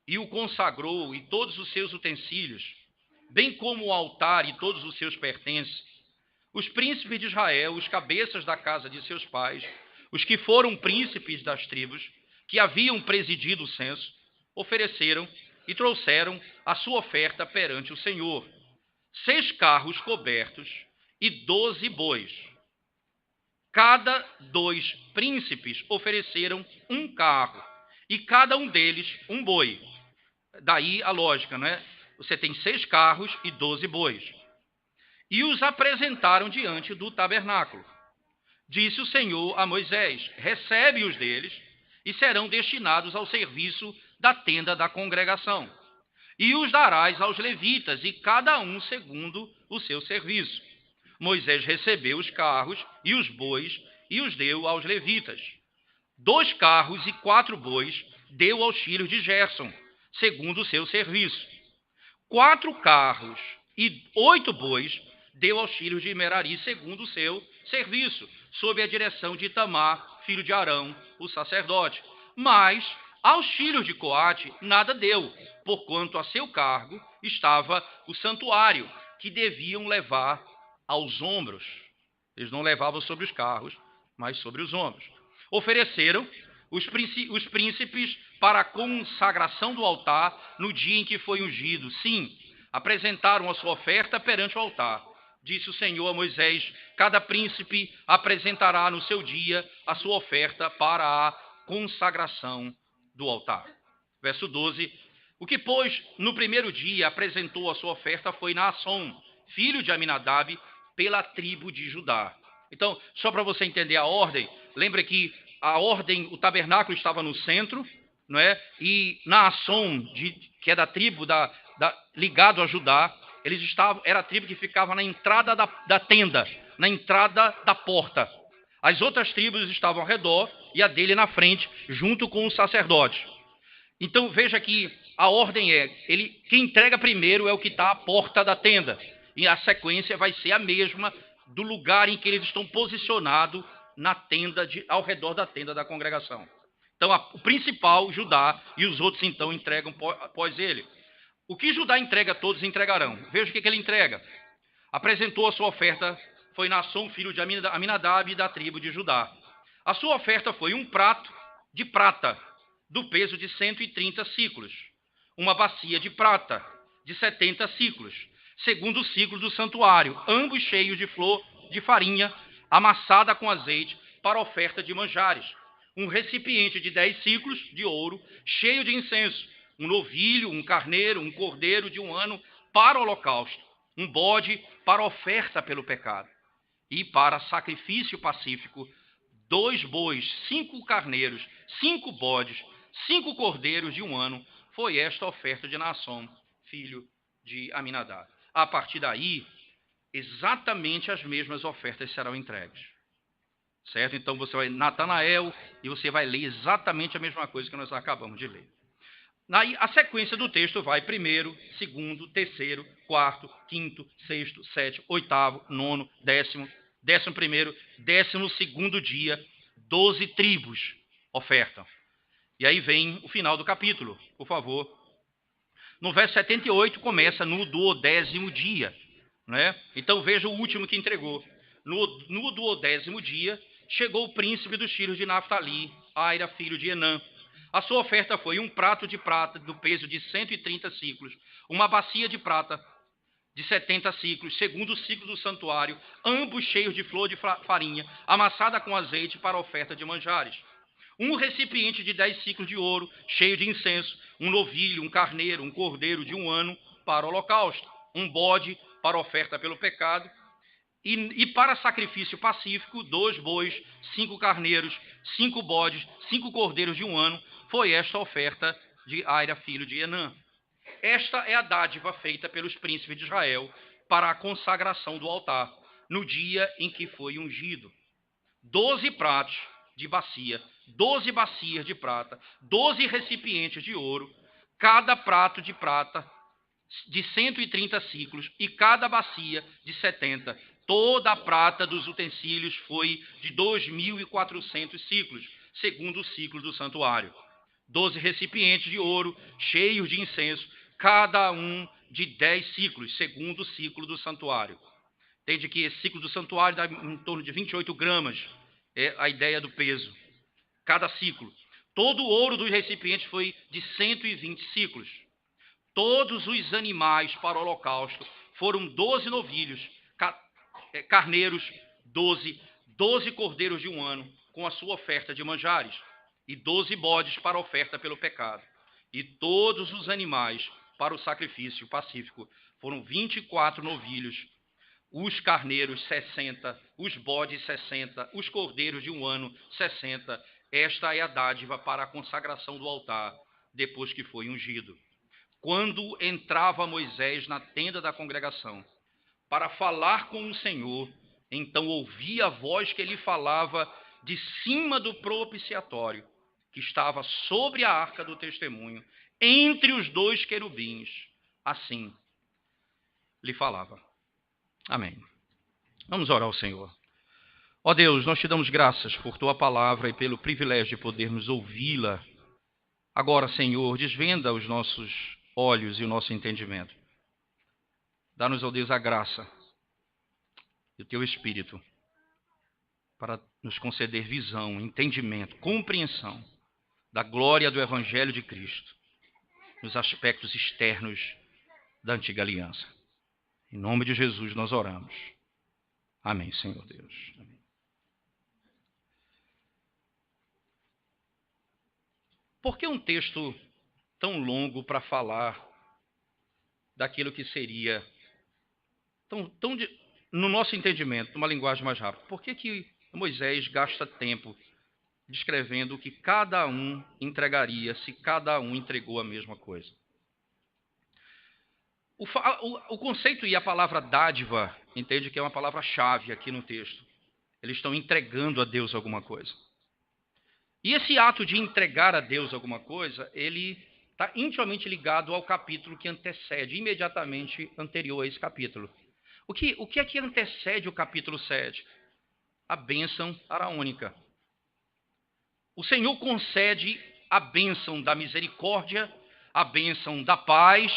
e o consagrou, e todos os seus utensílios, bem como o altar e todos os seus pertences. Os príncipes de Israel, os cabeças da casa de seus pais, os que foram príncipes das tribos, que haviam presidido o censo, ofereceram e trouxeram a sua oferta perante o Senhor: 6 carros cobertos e 12 bois. Cada 2 príncipes ofereceram um carro, e cada um deles um boi. Daí a lógica, né? Você tem 6 carros e 12 bois. E os apresentaram diante do tabernáculo. Disse o Senhor a Moisés: recebe-os deles, e serão destinados ao serviço da tenda da congregação. E os darás aos levitas, e cada um segundo o seu serviço. Moisés recebeu os carros e os bois, e os deu aos levitas. 2 carros e 4 bois deu aos filhos de Gerson, segundo o seu serviço. 4 carros e 8 bois deu aos filhos de Merari, segundo o seu serviço, sob a direção de Itamar, filho de Arão, o sacerdote. Mas aos filhos de Coate nada deu, porquanto a seu cargo estava o santuário, que deviam levar aos ombros. Eles não levavam sobre os carros, mas sobre os ombros. Ofereceram os príncipes para a consagração do altar no dia em que foi ungido. Sim, apresentaram a sua oferta perante o altar. Disse o Senhor a Moisés: cada príncipe apresentará no seu dia a sua oferta para a consagração do altar. Verso 12. O que, pois, no primeiro dia apresentou a sua oferta foi Naasson, filho de Aminadab, pela tribo de Judá. Então, só para você entender a ordem, lembra que a ordem, o tabernáculo estava no centro, não é? E Naasson, que é da tribo ligado a Judá, eles estavam, era a tribo que ficava na entrada da tenda, na entrada da porta. As outras tribos estavam ao redor e a dele na frente, junto com os sacerdotes. Então veja que a ordem é, quem entrega primeiro é o que está à porta da tenda. E a sequência vai ser a mesma do lugar em que eles estão posicionados na tenda, ao redor da tenda da congregação. Então o principal, Judá, e os outros então entregam após ele. O que Judá entrega, todos entregarão. Veja o que ele entrega. Apresentou a sua oferta, foi Naasson, filho de Aminadab, da tribo de Judá. A sua oferta foi um prato de prata, do peso de 130 ciclos. Uma bacia de prata, de 70 ciclos, segundo o ciclo do santuário, ambos cheios de flor de farinha, amassada com azeite, para oferta de manjares. Um recipiente de 10 ciclos de ouro, cheio de incenso. Um novilho, um carneiro, um cordeiro de 1 ano para o holocausto. Um bode para oferta pelo pecado. E para sacrifício pacífico, 2 bois, 5 carneiros, 5 bodes, 5 cordeiros de 1 ano. Foi esta a oferta de Naasson, filho de Aminadab. A partir daí, exatamente as mesmas ofertas serão entregues. Certo? Então você vai Natanael e você vai ler exatamente a mesma coisa que nós acabamos de ler. A sequência do texto vai 1º, 2º, 3º, 4º, 5º, 6º, 7º, 8º, 9º, 10º, 11º, 12º dia, 12 tribos ofertam. E aí vem o final do capítulo, por favor. No verso 78 começa no 12º dia. Né? Então veja o último que entregou. No 12º dia, chegou o príncipe dos filhos de Naftali, Aira, filho de Enã. A sua oferta foi um prato de prata do peso de 130 ciclos, uma bacia de prata de 70 ciclos, segundo o ciclo do santuário, ambos cheios de flor de farinha, amassada com azeite para oferta de manjares. Um recipiente de 10 ciclos de ouro, cheio de incenso, um novilho, um carneiro, um cordeiro de 1 ano para o holocausto, um bode para oferta pelo pecado, e para sacrifício pacífico, 2 bois, 5 carneiros, 5 bodes, 5 cordeiros de 1 ano. Foi esta a oferta de Aira, filho de Enã. Esta é a dádiva feita pelos príncipes de Israel para a consagração do altar, no dia em que foi ungido. 12 pratos de bacia, 12 bacias de prata, 12 recipientes de ouro, cada prato de prata de 130 ciclos e cada bacia de 70. Toda a prata dos utensílios foi de 2.400 ciclos, segundo o ciclo do santuário. 12 recipientes de ouro cheios de incenso, cada um de 10 ciclos, segundo o ciclo do santuário. Entende que esse ciclo do santuário dá em torno de 28 gramas, é a ideia do peso. Cada ciclo. Todo o ouro dos recipientes foi de 120 ciclos. Todos os animais para o holocausto foram 12 novilhos, carneiros, 12 cordeiros de 1 ano, com a sua oferta de manjares, e 12 bodes para a oferta pelo pecado. E todos os animais para o sacrifício pacífico foram 24 novilhos, os carneiros 60, os bodes 60, os cordeiros de 1 ano 60. Esta é a dádiva para a consagração do altar, depois que foi ungido. Quando entrava Moisés na tenda da congregação para falar com o Senhor, então ouvia a voz que ele falava de cima do propiciatório, que estava sobre a arca do testemunho, entre os 2 querubins. Assim lhe falava. Amém. Vamos orar ao Senhor. Ó Deus, nós te damos graças por tua palavra e pelo privilégio de podermos ouvi-la. Agora, Senhor, desvenda os nossos olhos e o nosso entendimento. Dá-nos, ó Deus, a graça e o teu Espírito para nos conceder visão, entendimento, compreensão da glória do Evangelho de Cristo nos aspectos externos da antiga aliança. Em nome de Jesus nós oramos. Amém, Senhor Deus. Amém. Por que um texto tão longo para falar daquilo que seria, no nosso entendimento, numa linguagem mais rápida? Por que Moisés gasta tempo descrevendo o que cada um entregaria se cada um entregou a mesma coisa? O conceito e a palavra dádiva, entende que é uma palavra-chave aqui no texto. Eles estão entregando a Deus alguma coisa. E esse ato de entregar a Deus alguma coisa, ele está intimamente ligado ao capítulo que antecede, imediatamente anterior a esse capítulo. O que é que antecede o capítulo 7? A bênção araônica. O Senhor concede a bênção da misericórdia, a bênção da paz,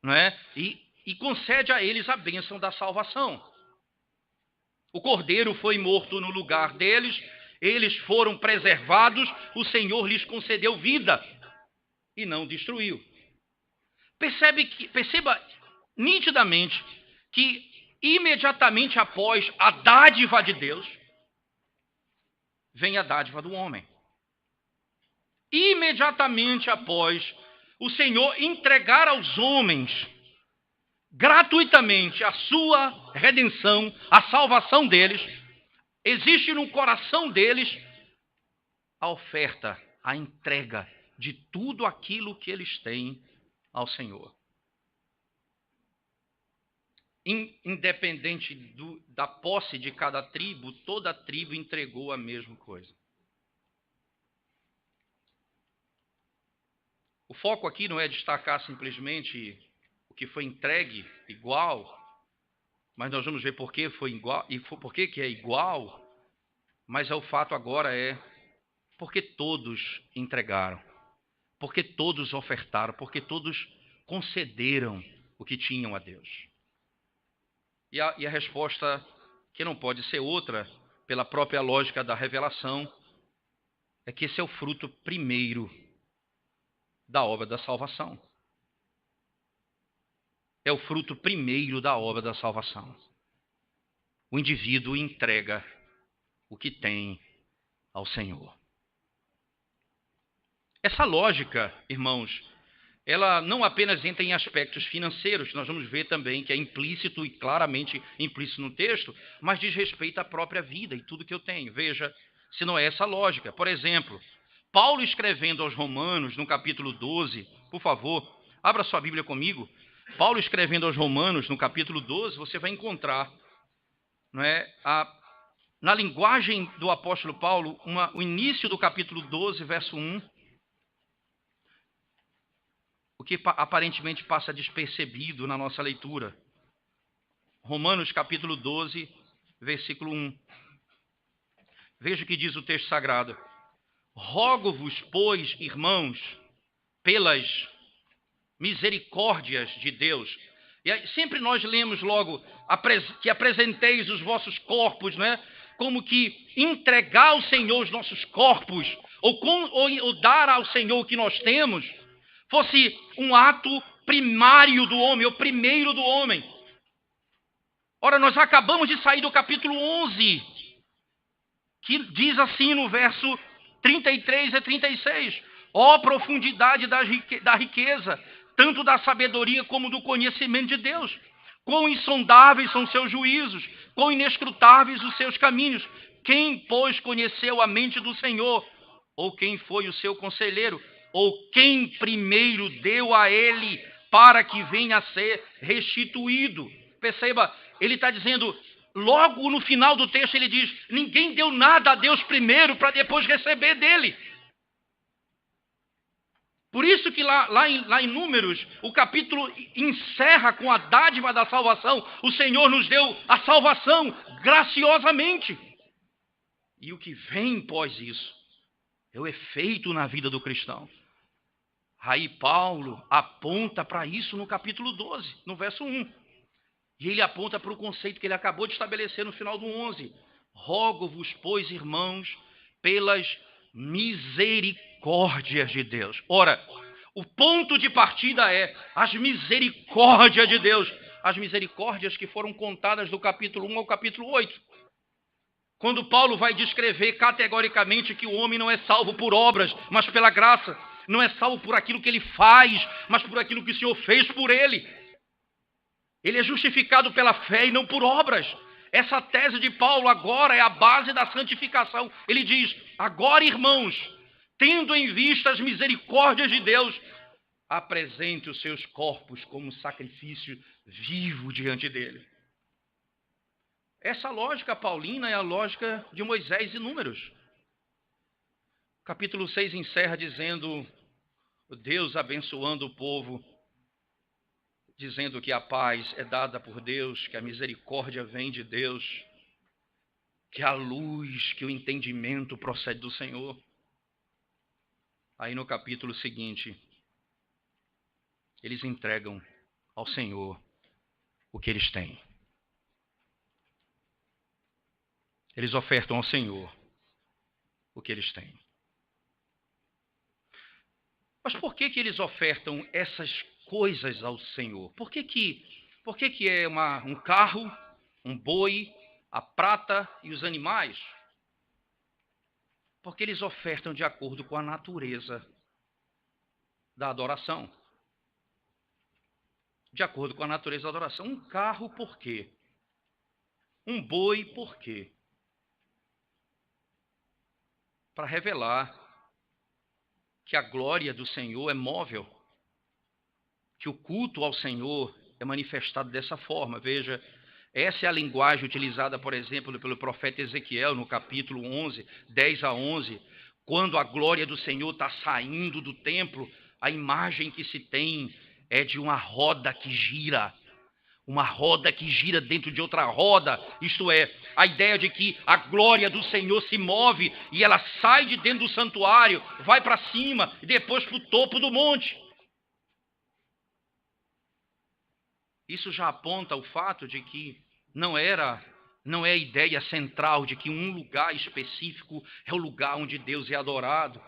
não é? E concede a eles a bênção da salvação. O cordeiro foi morto no lugar deles, eles foram preservados, o Senhor lhes concedeu vida e não destruiu. Perceba nitidamente que imediatamente após a dádiva de Deus, vem a dádiva do homem. Imediatamente após o Senhor entregar aos homens gratuitamente a sua redenção, a salvação deles, existe no coração deles a oferta, a entrega de tudo aquilo que eles têm ao Senhor. Independente da posse de cada tribo, toda tribo entregou a mesma coisa. O foco aqui não é destacar simplesmente o que foi entregue igual, mas nós vamos ver por que foi igual e por que é igual, mas o fato agora é porque todos entregaram, porque todos ofertaram, porque todos concederam o que tinham a Deus. E a resposta, que não pode ser outra, pela própria lógica da revelação, é que esse é o fruto primeiro da obra da salvação. É o fruto primeiro da obra da salvação. O indivíduo entrega o que tem ao Senhor. Essa lógica, irmãos, ela não apenas entra em aspectos financeiros, que nós vamos ver também que é implícito e claramente implícito no texto, mas diz respeito à própria vida e tudo que eu tenho. Veja, se não é essa lógica. Por exemplo, Paulo escrevendo aos Romanos, no capítulo 12, por favor, abra sua Bíblia comigo. Paulo escrevendo aos Romanos, no capítulo 12, você vai encontrar, não é, na linguagem do apóstolo Paulo, o início do capítulo 12, verso 1, o que aparentemente passa despercebido na nossa leitura. Romanos capítulo 12, versículo 1. Veja o que diz o texto sagrado. Rogo-vos, pois, irmãos, pelas misericórdias de Deus. E aí, sempre nós lemos logo que apresenteis os vossos corpos, não é? Como que entregar ao Senhor os nossos corpos, ou dar ao Senhor o que nós temos, fosse um ato primário do homem, o primeiro do homem. Ora, nós acabamos de sair do capítulo 11, que diz assim no verso 33 a 36, ó profundidade da riqueza, tanto da sabedoria como do conhecimento de Deus. Quão insondáveis são seus juízos, quão inescrutáveis os seus caminhos. Quem, pois, conheceu a mente do Senhor? Ou quem foi o seu conselheiro? Ou quem primeiro deu a ele para que venha a ser restituído? Perceba, ele está dizendo, logo no final do texto ele diz, ninguém deu nada a Deus primeiro para depois receber dele. Por isso que lá em Números, o capítulo encerra com a dádiva da salvação. O Senhor nos deu a salvação graciosamente. E o que vem pós isso é o efeito na vida do cristão. Aí Paulo aponta para isso no capítulo 12, no verso 1. E ele aponta para o conceito que ele acabou de estabelecer no final do 11. Rogo-vos, pois, irmãos, pelas misericórdias de Deus. Ora, o ponto de partida é as misericórdias de Deus. As misericórdias que foram contadas do capítulo 1 ao capítulo 8. Quando Paulo vai descrever categoricamente que o homem não é salvo por obras, mas pela graça. Não é salvo por aquilo que ele faz, mas por aquilo que o Senhor fez por ele. Ele é justificado pela fé e não por obras. Essa tese de Paulo agora é a base da santificação. Ele diz, agora, irmãos, tendo em vista as misericórdias de Deus, apresente os seus corpos como sacrifício vivo diante dele. Essa lógica paulina é a lógica de Moisés e Números. O capítulo 6 encerra dizendo, Deus abençoando o povo, dizendo que a paz é dada por Deus, que a misericórdia vem de Deus, que a luz, que o entendimento procede do Senhor. Aí no capítulo seguinte, eles entregam ao Senhor o que eles têm. Eles ofertam ao Senhor o que eles têm. Mas por que eles ofertam essas coisas ao Senhor? Por que é um carro, um boi, a prata e os animais? Porque eles ofertam de acordo com a natureza da adoração. De acordo com a natureza da adoração. Um carro, por quê? Um boi, por quê? Para revelar que a glória do Senhor é móvel, que o culto ao Senhor é manifestado dessa forma. Veja, essa é a linguagem utilizada, por exemplo, pelo profeta Ezequiel, no capítulo 11, 10 a 11, quando a glória do Senhor está saindo do templo, a imagem que se tem é de uma roda que gira. Uma roda que gira dentro de outra roda, isto é, a ideia de que a glória do Senhor se move e ela sai de dentro do santuário, vai para cima e depois para o topo do monte. Isso já aponta o fato de que não é a ideia central de que um lugar específico é o lugar onde Deus é adorado,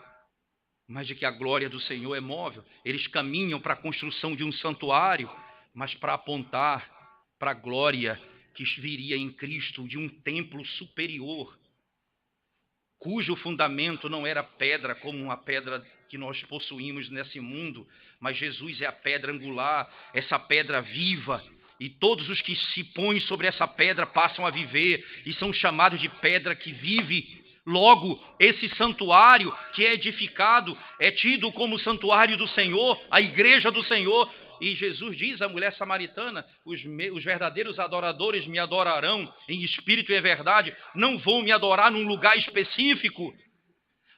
mas de que a glória do Senhor é móvel. Eles caminham para a construção de um santuário, mas para apontar para a glória que viria em Cristo de um templo superior, cujo fundamento não era pedra como uma pedra que nós possuímos nesse mundo, mas Jesus é a pedra angular, essa pedra viva, e todos os que se põem sobre essa pedra passam a viver e são chamados de pedra que vive. Logo, esse santuário que é edificado é tido como o santuário do Senhor, a igreja do Senhor. E Jesus diz à mulher samaritana, os verdadeiros adoradores me adorarão em espírito e verdade, não vão me adorar num lugar específico.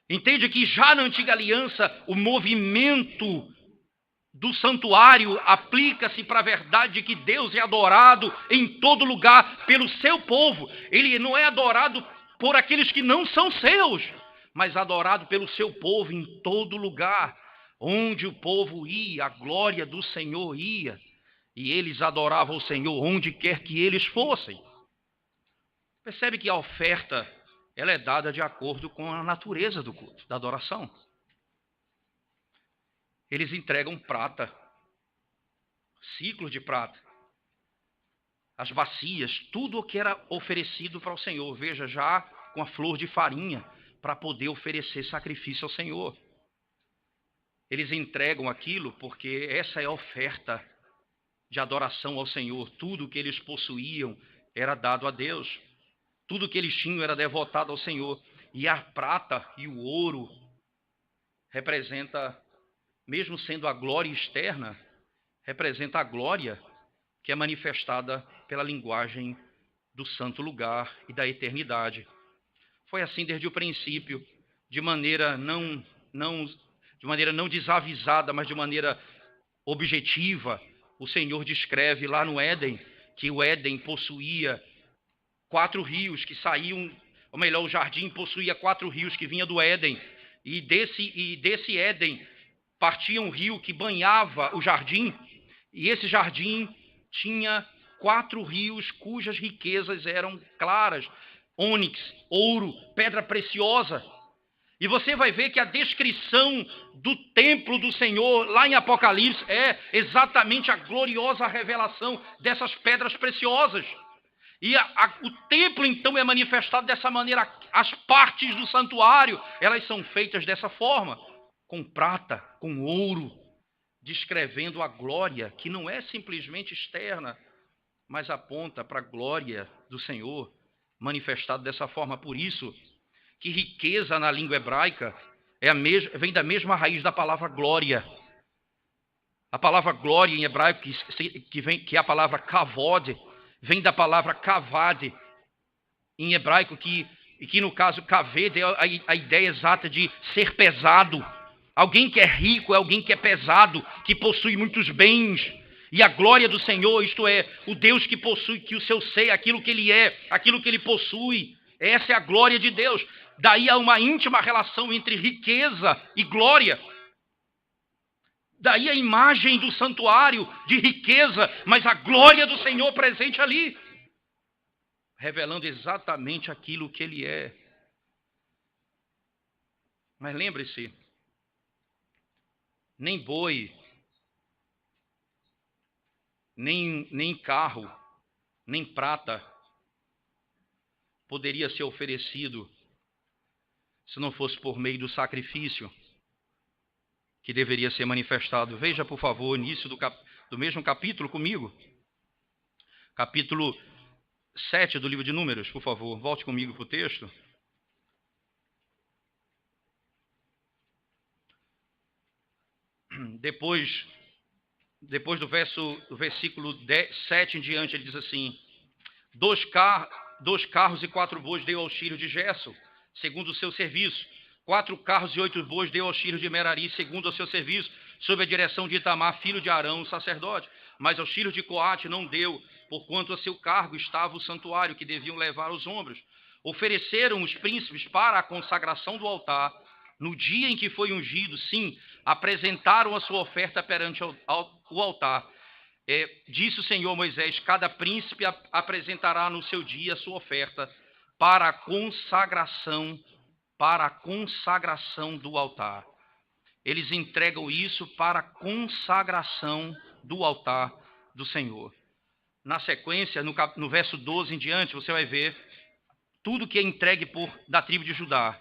Entende que já na antiga aliança o movimento do santuário aplica-se para a verdade de que Deus é adorado em todo lugar pelo seu povo. Ele não é adorado por aqueles que não são seus, mas adorado pelo seu povo em todo lugar. Onde o povo ia, a glória do Senhor ia. E eles adoravam o Senhor onde quer que eles fossem. Percebe que a oferta, ela é dada de acordo com a natureza do culto, da adoração. Eles entregam prata, ciclos de prata, as bacias, tudo o que era oferecido para o Senhor. Veja, já com a flor de farinha, para poder oferecer sacrifício ao Senhor. Eles entregam aquilo porque essa é a oferta de adoração ao Senhor. Tudo que eles possuíam era dado a Deus. Tudo que eles tinham era devotado ao Senhor. E a prata e o ouro representa, mesmo sendo a glória externa, representa a glória que é manifestada pela linguagem do santo lugar e da eternidade. Foi assim desde o princípio, de maneira não desavisada, mas de maneira objetiva. O Senhor descreve lá no Éden que o Éden possuía 4 rios que saíam, ou melhor, o jardim possuía 4 rios que vinham do Éden, e desse Éden partia um rio que banhava o jardim, e esse jardim tinha 4 rios cujas riquezas eram claras: ônix, ouro, pedra preciosa. E você vai ver que a descrição do templo do Senhor, lá em Apocalipse, é exatamente a gloriosa revelação dessas pedras preciosas. E o templo, então, é manifestado dessa maneira. As partes do santuário, elas são feitas dessa forma, com prata, com ouro, descrevendo a glória, que não é simplesmente externa, mas aponta para a glória do Senhor, manifestado dessa forma. Por isso que riqueza na língua hebraica vem da mesma raiz da palavra glória. A palavra glória em hebraico, que é a palavra kavod, vem da palavra kavad em hebraico, que no caso kaved é a ideia exata de ser pesado. Alguém que é rico é alguém que é pesado, que possui muitos bens. E a glória do Senhor, isto é, o Deus que possui, que o seu ser, aquilo que ele é, aquilo que ele possui, essa é a glória de Deus. Daí há uma íntima relação entre riqueza e glória. Daí a imagem do santuário de riqueza, mas a glória do Senhor presente ali, revelando exatamente aquilo que ele é. Mas lembre-se, nem boi, nem carro, nem prata poderia ser oferecido se não fosse por meio do sacrifício que deveria ser manifestado. Veja, por favor, o início do mesmo capítulo comigo. Capítulo 7 do livro de Números, por favor. Volte comigo para o texto. Depois do versículo 7 em diante, ele diz assim: 2 carros e 4 bois deu aos filhos de Gerson, segundo o seu serviço. 4 carros e 8 bois deu aos filhos de Merari, segundo o seu serviço, sob a direção de Itamar, filho de Arão, o sacerdote. Mas aos filhos de Coate não deu, porquanto a seu cargo estava o santuário que deviam levar aos ombros. Ofereceram os príncipes para a consagração do altar. No dia em que foi ungido, sim, apresentaram a sua oferta perante o altar. Disse o Senhor Moisés: cada príncipe apresentará no seu dia a sua oferta para a consagração do altar. Eles entregam isso para a consagração do altar do Senhor. Na sequência, no verso 12 em diante, você vai ver tudo que é entregue da tribo de Judá.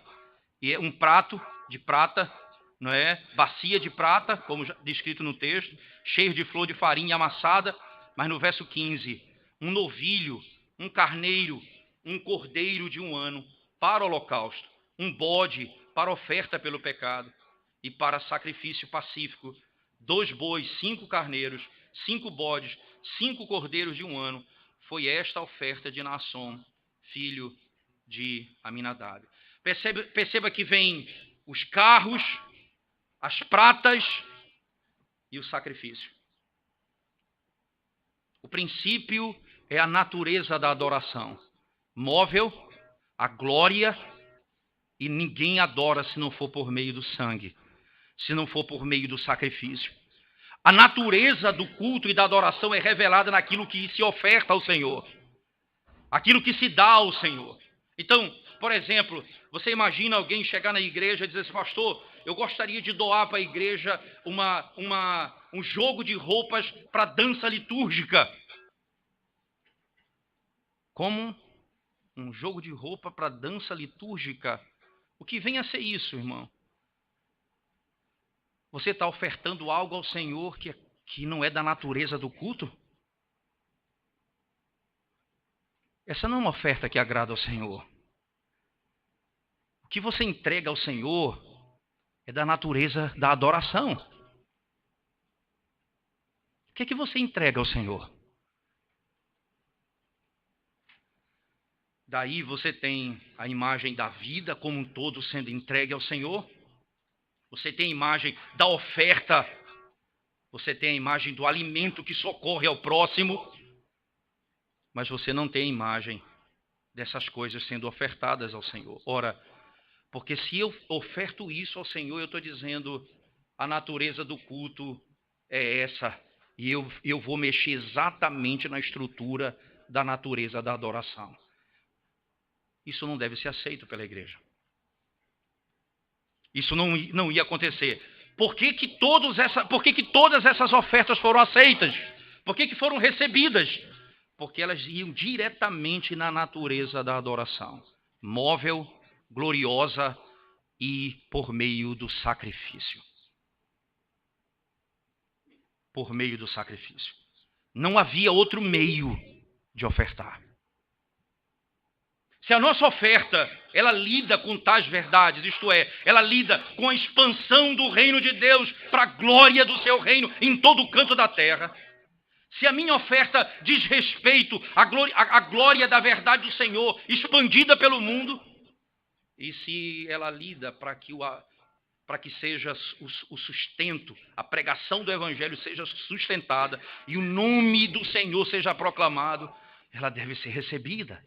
E é um prato de prata, não é? Bacia de prata, como descrito no texto, cheio de flor de farinha amassada. Mas no verso 15, um novilho, um carneiro, um cordeiro de 1 ano para o holocausto, um bode para oferta pelo pecado e para sacrifício pacífico, 2 bois, 5 carneiros, 5 bodes, 5 cordeiros de 1 ano. Foi esta a oferta de Naasson, filho de Aminadab. Perceba que vem os carros, as pratas e o sacrifício. O princípio é a natureza da adoração. Móvel, a glória E ninguém adora se não for por meio do sangue, se não for por meio do sacrifício. A natureza do culto e da adoração é revelada naquilo que se oferta ao Senhor, aquilo que se dá ao Senhor. Então, por exemplo, você imagina alguém chegar na igreja e dizer assim: pastor, eu gostaria de doar para a igreja um jogo de roupas para dança litúrgica. Como um jogo de roupa para dança litúrgica? O que vem a ser isso, irmão? Você está ofertando algo ao Senhor que não é da natureza do culto? Essa não é uma oferta que agrada ao Senhor. O que você entrega ao Senhor é da natureza da adoração. O que é que você entrega ao Senhor? Daí você tem a imagem da vida como um todo sendo entregue ao Senhor. Você tem a imagem da oferta. Você tem a imagem do alimento que socorre ao próximo. Mas você não tem a imagem dessas coisas sendo ofertadas ao Senhor. Ora, porque se eu oferto isso ao Senhor, eu estou dizendo, a natureza do culto é essa. E eu vou mexer exatamente na estrutura da natureza da adoração. Isso não deve ser aceito pela igreja. Isso não ia acontecer. Por que todas essas ofertas foram aceitas? Por que foram recebidas? Porque elas iam diretamente na natureza da adoração. Móvel, gloriosa e por meio do sacrifício. Por meio do sacrifício. Não havia outro meio de ofertar. Se a nossa oferta, ela lida com tais verdades, isto é, ela lida com a expansão do reino de Deus para a glória do seu reino em todo o canto da terra. Se a minha oferta diz respeito à glória da verdade do Senhor expandida pelo mundo, e se ela lida para que seja o sustento, a pregação do Evangelho seja sustentada e o nome do Senhor seja proclamado, ela deve ser recebida.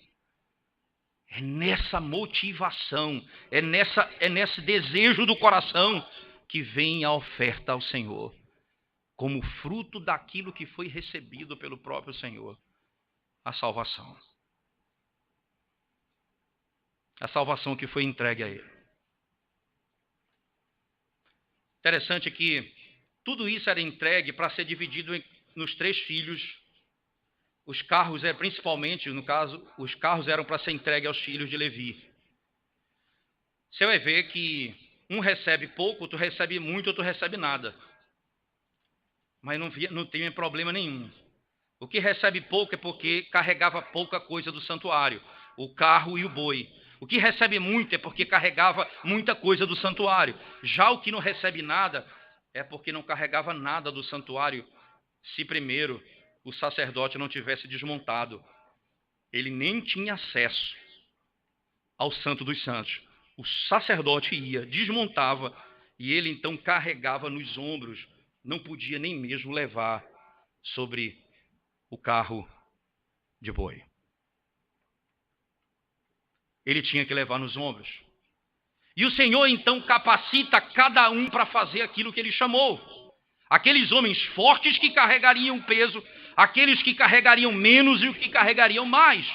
É nessa motivação, é nesse desejo do coração que vem a oferta ao Senhor, como fruto daquilo que foi recebido pelo próprio Senhor, a salvação. A salvação que foi entregue a Ele. Interessante que tudo isso era entregue para ser dividido nos 3 filhos. Os carros, principalmente, no caso, os carros eram para ser entregues aos filhos de Levi. Você vai ver que um recebe pouco, outro recebe muito, outro recebe nada. Mas não tem problema nenhum. O que recebe pouco é porque carregava pouca coisa do santuário, o carro e o boi. O que recebe muito é porque carregava muita coisa do santuário. Já o que não recebe nada é porque não carregava nada do santuário, se primeiro o sacerdote não tivesse desmontado. Ele nem tinha acesso ao Santo dos Santos. O sacerdote ia, desmontava, e ele então carregava nos ombros. Não podia nem mesmo levar sobre o carro de boi. Ele tinha que levar nos ombros. E o Senhor então capacita cada um para fazer aquilo que Ele chamou. Aqueles homens fortes que carregariam peso, aqueles que carregariam menos e os que carregariam mais.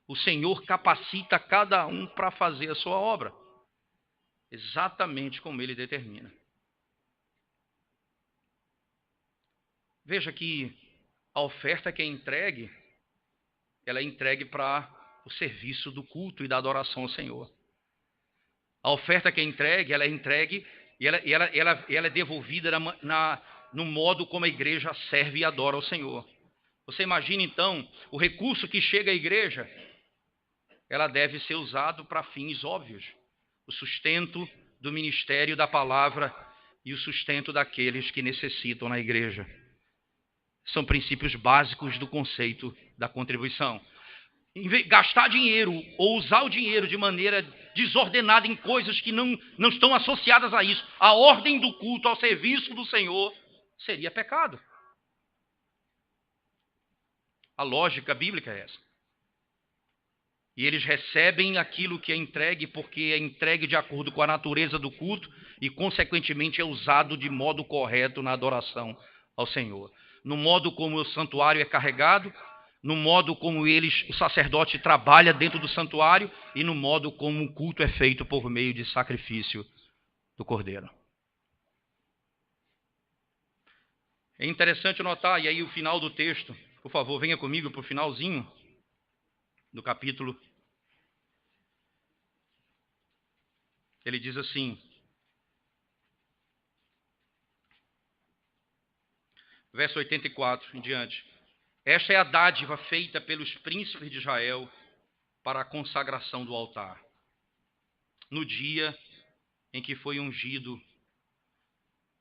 O Senhor capacita cada um para fazer a sua obra, exatamente como Ele determina. Veja que a oferta que é entregue, ela é entregue para o serviço do culto e da adoração ao Senhor. A oferta que é entregue, ela é entregue e ela é devolvida no modo como a igreja serve e adora ao Senhor. Você imagina, então, o recurso que chega à igreja, ela deve ser usado para fins óbvios. O sustento do ministério da palavra e o sustento daqueles que necessitam na igreja. São princípios básicos do conceito da contribuição. Gastar dinheiro ou usar o dinheiro de maneira desordenada em coisas que não estão associadas a isso, a ordem do culto ao serviço do Senhor, seria pecado. A lógica bíblica é essa. E eles recebem aquilo que é entregue, porque é entregue de acordo com a natureza do culto e, consequentemente, é usado de modo correto na adoração ao Senhor. No modo como o santuário é carregado, no modo como o sacerdote trabalha dentro do santuário e no modo como o culto é feito por meio de sacrifício do Cordeiro. É interessante notar, e aí o final do texto, por favor, venha comigo para o finalzinho do capítulo. Ele diz assim, verso 84 em diante. Esta é a dádiva feita pelos príncipes de Israel para a consagração do altar. No dia em que foi ungido.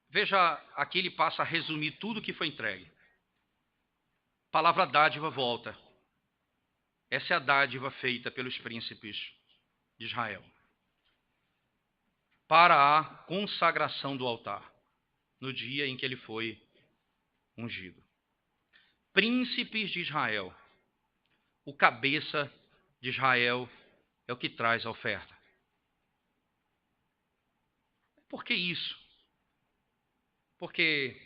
Veja, aqui ele passa a resumir tudo que foi entregue. A palavra dádiva volta. Essa é a dádiva feita pelos príncipes de Israel para a consagração do altar, no dia em que ele foi ungido. Príncipes de Israel. O cabeça de Israel é o que traz a oferta. Por que isso? Porque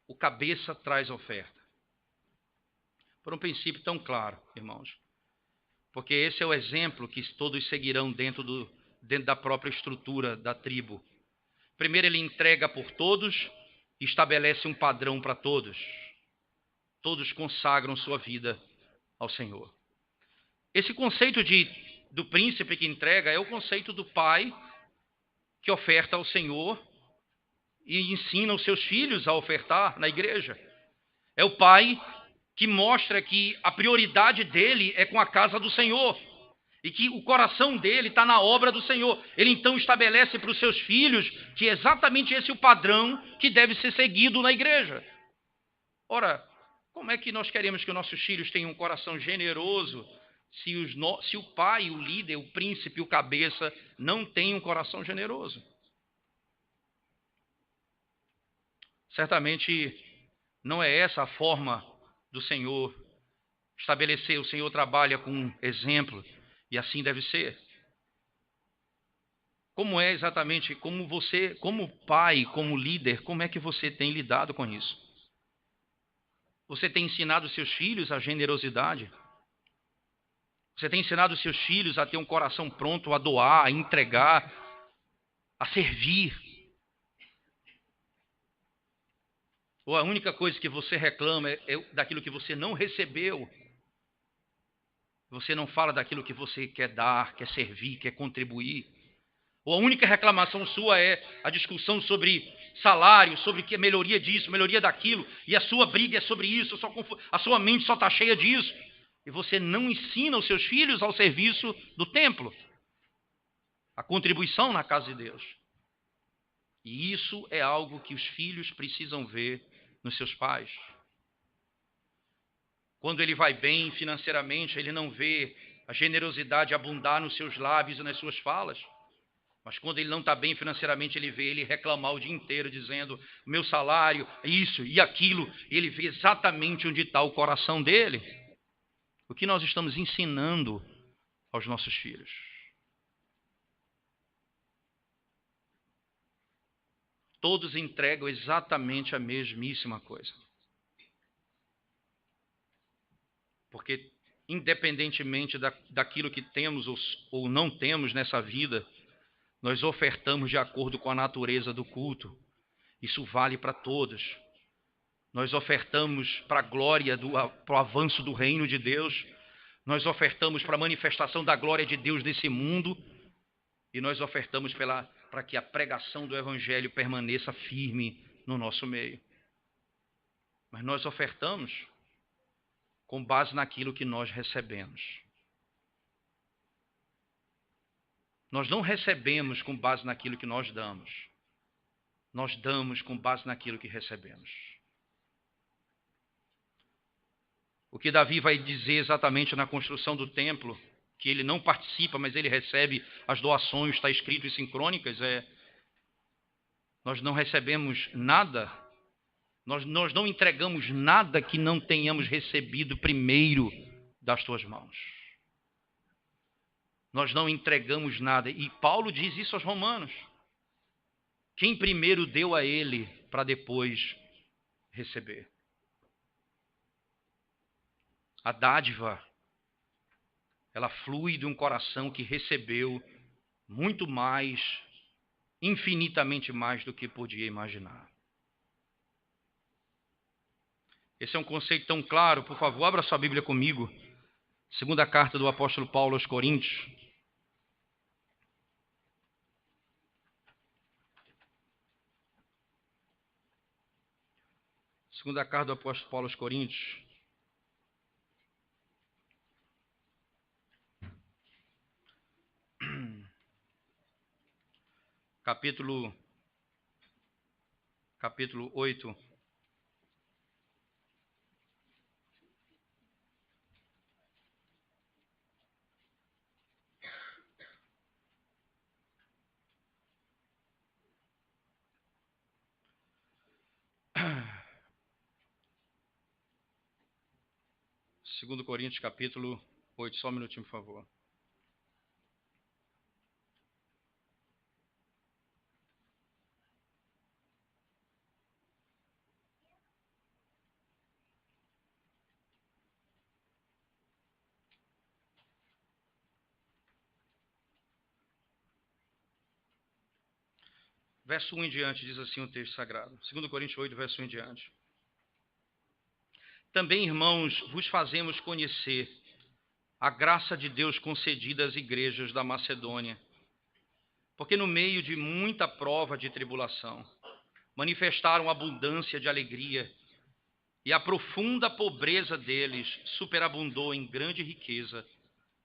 o cabeça traz a oferta. Por um princípio tão claro, irmãos. Porque esse é o exemplo que todos seguirão dentro da própria estrutura da tribo. Primeiro ele entrega por todos e estabelece um padrão para todos. Todos consagram sua vida ao Senhor. Esse conceito do príncipe que entrega é o conceito do pai que oferta ao Senhor e ensina os seus filhos a ofertar na igreja. É o pai que mostra que a prioridade dele é com a casa do Senhor e que o coração dele está na obra do Senhor. Ele então estabelece para os seus filhos que é exatamente esse o padrão que deve ser seguido na igreja. Ora, como é que nós queremos que os nossos filhos tenham um coração generoso se o pai, o líder, o príncipe, o cabeça não tem um coração generoso? Certamente não é essa a forma do Senhor estabelecer. O Senhor trabalha com exemplo e assim deve ser. Como é exatamente, como você, como pai, como líder, como é que você tem lidado com isso? Você tem ensinado seus filhos a generosidade? Você tem ensinado seus filhos a ter um coração pronto a doar, a entregar, a servir? Ou a única coisa que você reclama é daquilo que você não recebeu? Você não fala daquilo que você quer dar, quer servir, quer contribuir? Ou a única reclamação sua é a discussão sobre salário, sobre que melhoria disso, melhoria daquilo, e a sua briga é sobre isso, a sua mente só está cheia disso, e você não ensina os seus filhos ao serviço do templo, a contribuição na casa de Deus. E isso é algo que os filhos precisam ver nos seus pais. Quando ele vai bem financeiramente, ele não vê a generosidade abundar nos seus lábios e nas suas falas. Mas quando ele não está bem financeiramente, ele vê ele reclamar o dia inteiro, dizendo, meu salário, isso e aquilo. E ele vê exatamente onde está o coração dele. O que nós estamos ensinando aos nossos filhos? Todos entregam exatamente a mesmíssima coisa. Porque, independentemente daquilo que temos ou não temos nessa vida, nós ofertamos de acordo com a natureza do culto. Isso vale para todos. Nós ofertamos para a glória, para o avanço do reino de Deus. Nós ofertamos para a manifestação da glória de Deus nesse mundo. E nós ofertamos para que a pregação do Evangelho permaneça firme no nosso meio. Mas nós ofertamos com base naquilo que nós recebemos. Nós não recebemos com base naquilo que nós damos. Nós damos com base naquilo que recebemos. O que Davi vai dizer exatamente na construção do templo, que ele não participa, mas ele recebe as doações, está escrito isso em Crônicas, nós não recebemos nada, nós não entregamos nada que não tenhamos recebido primeiro das tuas mãos. nós não entregamos nada. E Paulo diz isso aos romanos. Quem primeiro deu a ele para depois receber? A dádiva, ela flui de um coração que recebeu muito mais, infinitamente mais do que podia imaginar. Esse é um conceito tão claro. Por favor, abra sua Bíblia comigo. Segunda carta do apóstolo Paulo aos Coríntios. Segunda carta do apóstolo Paulo aos Coríntios. Capítulo 8. Segundo Coríntios, capítulo 8. Só um minutinho, por favor. Verso 1 em diante, diz assim o texto sagrado. 2 Coríntios 8, verso 1 em diante. Também, irmãos, vos fazemos conhecer a graça de Deus concedida às igrejas da Macedônia, porque no meio de muita prova de tribulação, manifestaram abundância de alegria, e a profunda pobreza deles superabundou em grande riqueza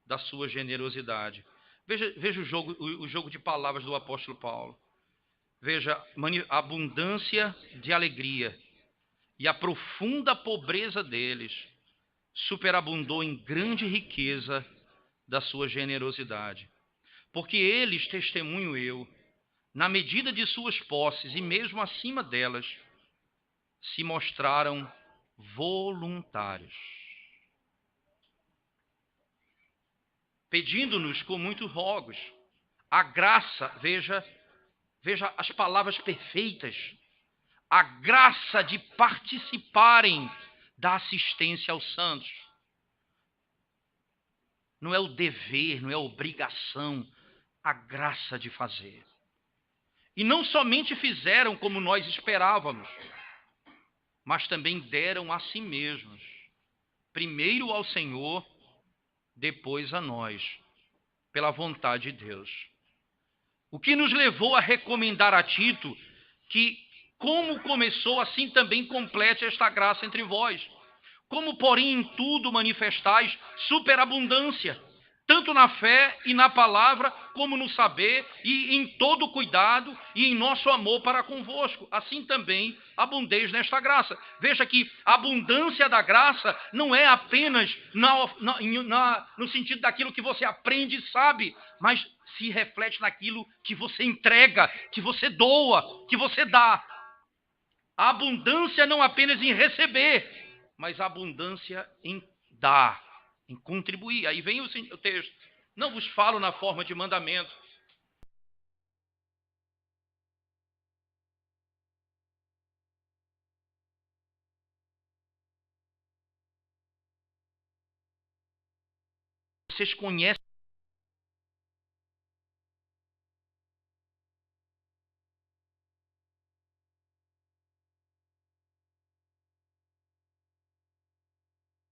da sua generosidade. Veja o jogo de palavras do apóstolo Paulo. Veja, abundância de alegria e a profunda pobreza deles superabundou em grande riqueza da sua generosidade. Porque eles, testemunho eu, na medida de suas posses e mesmo acima delas, se mostraram voluntários, pedindo-nos com muitos rogos a graça, veja as palavras perfeitas, a graça de participarem da assistência aos santos. Não é o dever, não é a obrigação, a graça de fazer. E não somente fizeram como nós esperávamos, mas também deram a si mesmos, primeiro ao Senhor, depois a nós, pela vontade de Deus. O que nos levou a recomendar a Tito que, como começou, assim também complete esta graça entre vós. Como, porém, em tudo manifestais superabundância, tanto na fé e na palavra, como no saber e em todo cuidado e em nosso amor para convosco. Assim também abundeis nesta graça. Veja que a abundância da graça não é apenas no sentido daquilo que você aprende e sabe, mas se reflete naquilo que você entrega, que você doa, que você dá. A abundância não apenas em receber, mas a abundância em dar, em contribuir. Aí vem o texto. Não vos falo na forma de mandamento. Vocês conhecem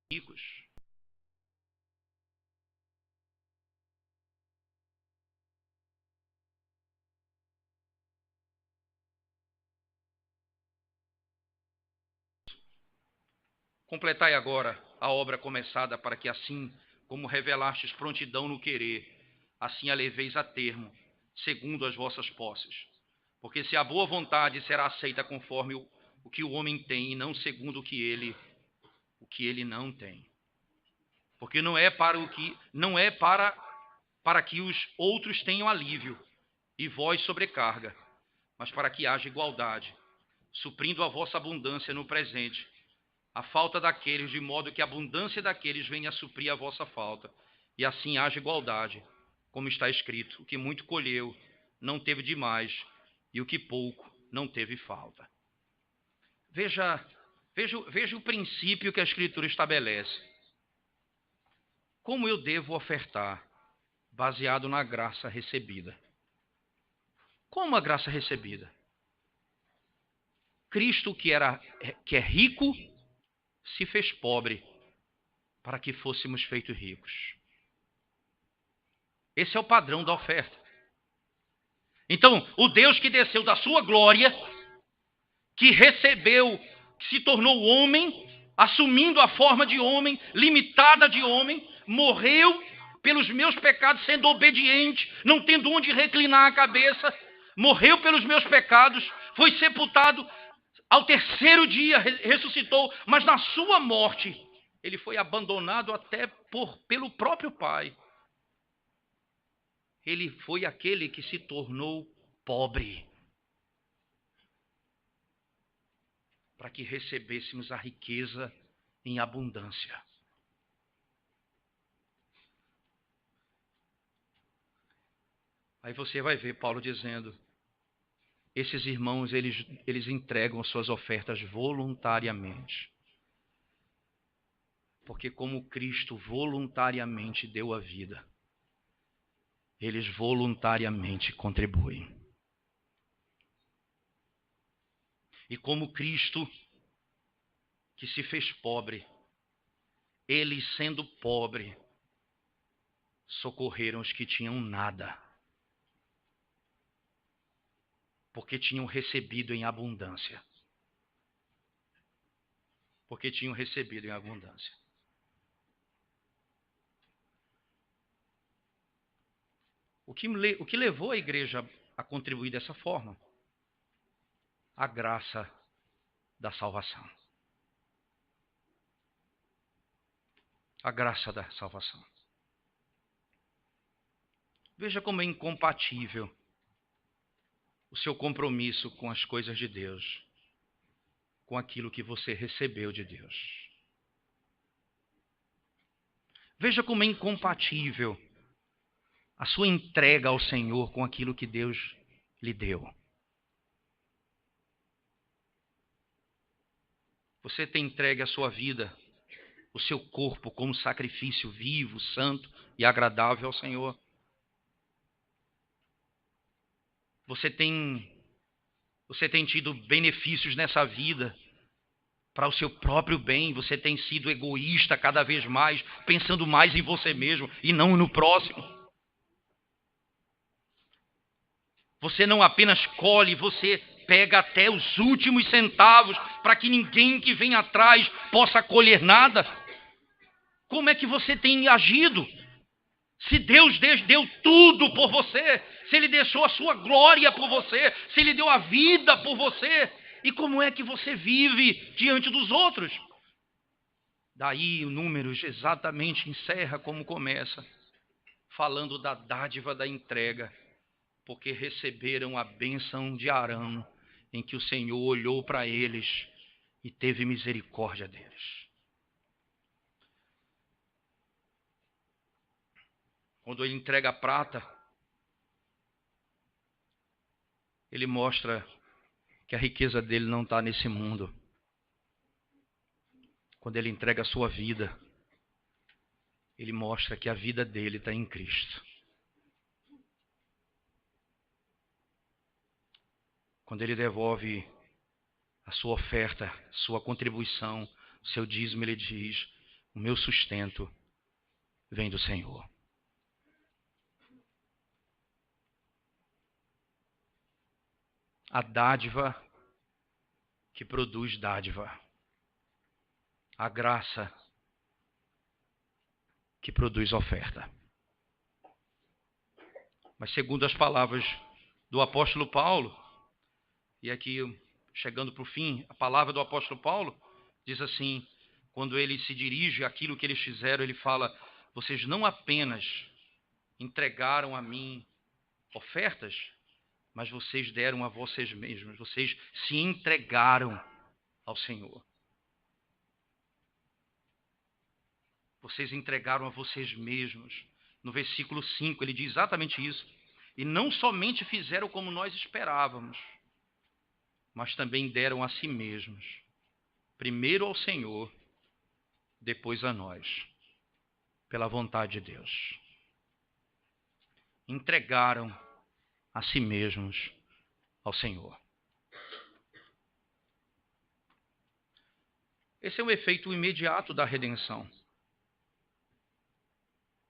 ricos. Completai agora a obra começada, para que assim como revelastes prontidão no querer, assim a leveis a termo, segundo as vossas posses. Porque se a boa vontade será aceita conforme o que o homem tem, e não segundo o que ele não tem. Porque não é para que os outros tenham alívio e vós sobrecarga, mas para que haja igualdade, suprindo a vossa abundância no presente, a falta daqueles, de modo que a abundância daqueles venha a suprir a vossa falta, e assim haja igualdade, como está escrito, o que muito colheu não teve demais, e o que pouco não teve falta. Veja o princípio que a Escritura estabelece. Como eu devo ofertar? Baseado na graça recebida. Como a graça recebida? Cristo, que é rico, se fez pobre para que fôssemos feitos ricos. Esse é o padrão da oferta. Então, o Deus que desceu da sua glória, que recebeu, que se tornou homem, assumindo a forma de homem, limitada de homem, morreu pelos meus pecados, sendo obediente, não tendo onde reclinar a cabeça, morreu pelos meus pecados, foi sepultado, ao terceiro dia ressuscitou, mas na sua morte ele foi abandonado até pelo próprio Pai. Ele foi aquele que se tornou pobre, para que recebêssemos a riqueza em abundância. Aí você vai ver Paulo dizendo, esses irmãos, eles entregam suas ofertas voluntariamente. Porque como Cristo voluntariamente deu a vida, eles voluntariamente contribuem. E como Cristo, que se fez pobre, eles sendo pobre, socorreram os que tinham nada. Porque tinham recebido em abundância. Porque tinham recebido em abundância. O que levou a igreja a contribuir dessa forma? A graça da salvação. A graça da salvação. Veja como é incompatível o seu compromisso com as coisas de Deus, com aquilo que você recebeu de Deus. Veja como é incompatível a sua entrega ao Senhor com aquilo que Deus lhe deu. Você tem entregue a sua vida, o seu corpo como sacrifício vivo, santo e agradável ao Senhor. Você tem tido benefícios nessa vida para o seu próprio bem. Você tem sido egoísta cada vez mais, pensando mais em você mesmo e não no próximo. Você não apenas colhe, você pega até os últimos centavos para que ninguém que vem atrás possa colher nada. Como é que você tem agido? Se Deus deu tudo por você, se Ele deixou a sua glória por você, se Ele deu a vida por você, e como é que você vive diante dos outros? Daí o Números exatamente encerra como começa, falando da dádiva da entrega, porque receberam a bênção de Arão, em que o Senhor olhou para eles e teve misericórdia deles. Quando ele entrega a prata, ele mostra que a riqueza dele não está nesse mundo. Quando ele entrega a sua vida, ele mostra que a vida dele está em Cristo. Quando ele devolve a sua oferta, sua contribuição, seu dízimo, ele diz, o meu sustento vem do Senhor. A dádiva que produz dádiva. A graça que produz oferta. Mas segundo as palavras do apóstolo Paulo, e aqui chegando para o fim, a palavra do apóstolo Paulo diz assim, quando ele se dirige àquilo que eles fizeram, ele fala, vocês não apenas entregaram a mim ofertas, mas vocês deram a vocês mesmos, vocês se entregaram ao Senhor. Vocês entregaram a vocês mesmos no versículo 5, ele diz exatamente isso. E não somente fizeram como nós esperávamos, mas também deram a si mesmos, primeiro ao Senhor, depois a nós, pela vontade de Deus. Entregaram a si mesmos ao Senhor. Esse é um efeito imediato da redenção.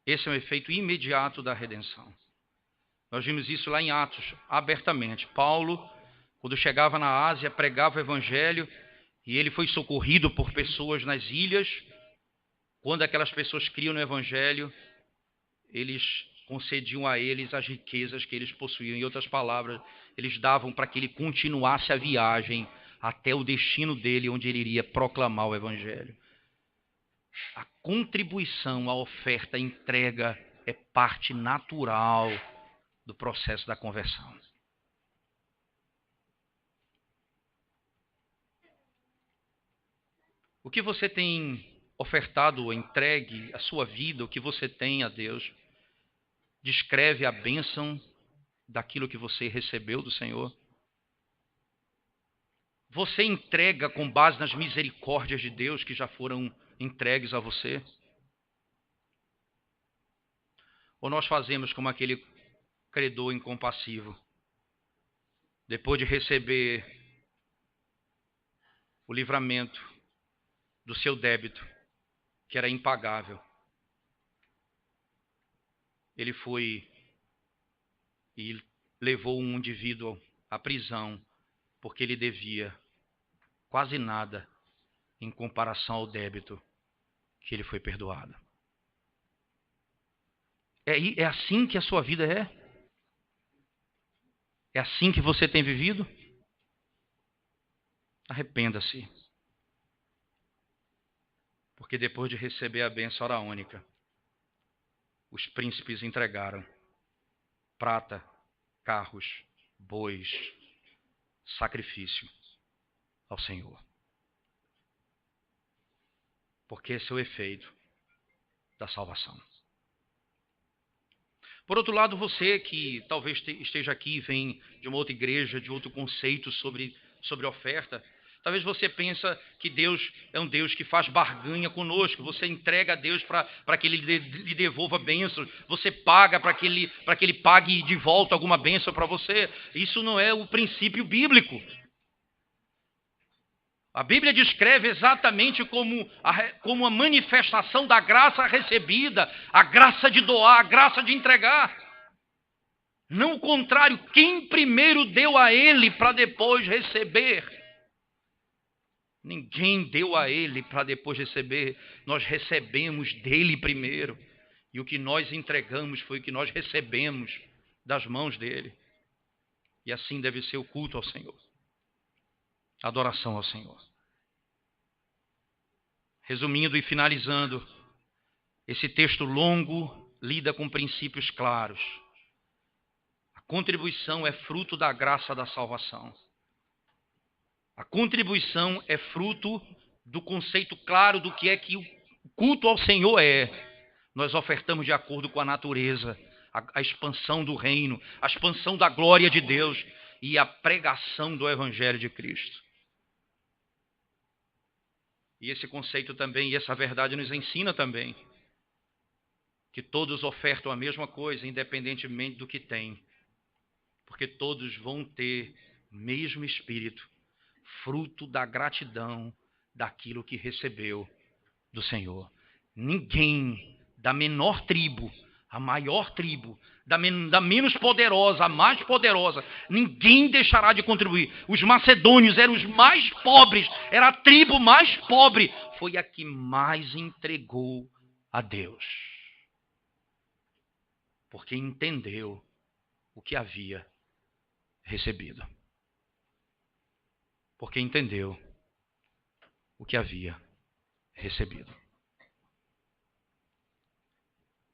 Esse é um efeito imediato da redenção. Nós vimos isso lá em Atos, abertamente. Paulo, quando chegava na Ásia, pregava o evangelho e ele foi socorrido por pessoas nas ilhas. Quando aquelas pessoas criam no evangelho, eles concediam a eles as riquezas que eles possuíam. Em outras palavras, eles davam para que ele continuasse a viagem até o destino dele, onde ele iria proclamar o evangelho. A contribuição, a oferta, a entrega é parte natural do processo da conversão. O que você tem ofertado ou entregue, a sua vida, o que você tem a Deus, descreve a bênção daquilo que você recebeu do Senhor? Você entrega com base nas misericórdias de Deus que já foram entregues a você? Ou nós fazemos como aquele credor incompassivo, depois de receber o livramento do seu débito, que era impagável, ele foi e levou um indivíduo à prisão, porque ele devia quase nada em comparação ao débito que ele foi perdoado. É assim que a sua vida é? É assim que você tem vivido? Arrependa-se. Porque depois de receber a bênção oraônica, os príncipes entregaram prata, carros, bois, sacrifício ao Senhor. Porque esse é o efeito da salvação. Por outro lado, você que talvez esteja aqui e vem de uma outra igreja, de outro conceito sobre oferta, talvez você pensa que Deus é um Deus que faz barganha conosco. Você entrega a Deus para que Ele lhe devolva bênçãos. Você paga para que ele pague de volta alguma bênção para você. Isso não é o princípio bíblico. A Bíblia descreve exatamente como a manifestação da graça recebida, a graça de doar, a graça de entregar. Não o contrário, quem primeiro deu a ele para depois receber. Ninguém deu a ele para depois receber, nós recebemos dele primeiro. E o que nós entregamos foi o que nós recebemos das mãos dele. E assim deve ser o culto ao Senhor. Adoração ao Senhor. Resumindo e finalizando, esse texto longo lida com princípios claros. A contribuição é fruto da graça da salvação. A contribuição é fruto do conceito claro do que é que o culto ao Senhor é. Nós ofertamos de acordo com a natureza, a expansão do reino, a expansão da glória de Deus e a pregação do Evangelho de Cristo. E esse conceito também, e essa verdade nos ensina também que todos ofertam a mesma coisa, independentemente do que têm. Porque todos vão ter o mesmo espírito, fruto da gratidão daquilo que recebeu do Senhor. Ninguém da menor tribo, a maior tribo, da menos poderosa, a mais poderosa, ninguém deixará de contribuir. Os macedônios eram os mais pobres, era a tribo mais pobre, foi a que mais entregou a Deus. Porque entendeu o que havia recebido. Porque entendeu o que havia recebido.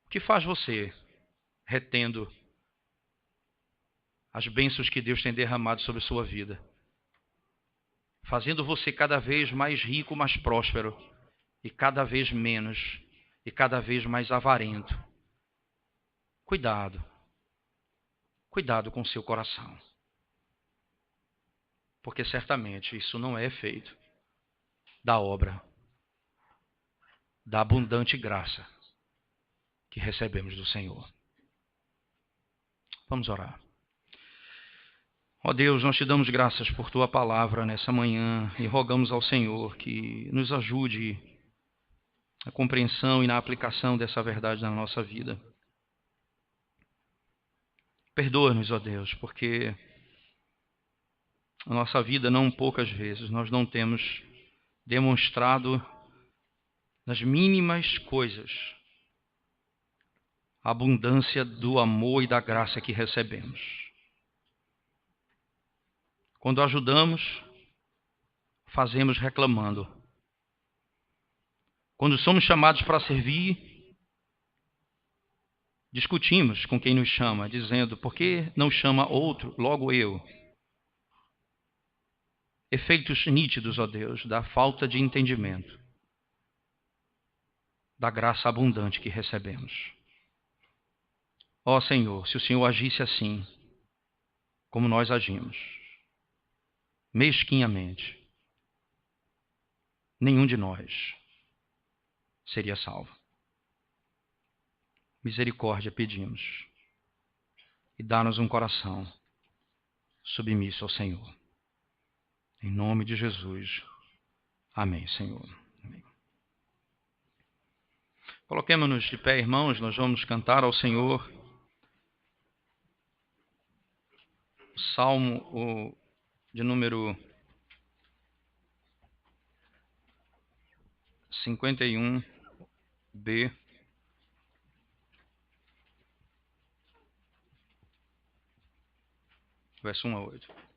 O que faz você retendo as bênçãos que Deus tem derramado sobre a sua vida? Fazendo você cada vez mais rico, mais próspero, e cada vez menos, e cada vez mais avarento, cuidado. Cuidado com o seu coração. Porque certamente isso não é efeito da obra, da abundante graça que recebemos do Senhor. Vamos orar. Ó Deus, nós te damos graças por tua palavra nessa manhã e rogamos ao Senhor que nos ajude na compreensão e na aplicação dessa verdade na nossa vida. Perdoa-nos, ó Deus, porque a nossa vida, não poucas vezes, nós não temos demonstrado nas mínimas coisas a abundância do amor e da graça que recebemos. Quando ajudamos, fazemos reclamando. Quando somos chamados para servir, discutimos com quem nos chama, dizendo, por que não chama outro, logo eu? Efeitos nítidos, ó Deus, da falta de entendimento, da graça abundante que recebemos. Ó Senhor, se o Senhor agisse assim, como nós agimos, mesquinhamente, nenhum de nós seria salvo. Misericórdia pedimos e dá-nos um coração submisso ao Senhor. Em nome de Jesus. Amém, Senhor. Amém. Coloquemos-nos de pé, irmãos, nós vamos cantar ao Senhor o Salmo de número 51b. Verso 1 a 8.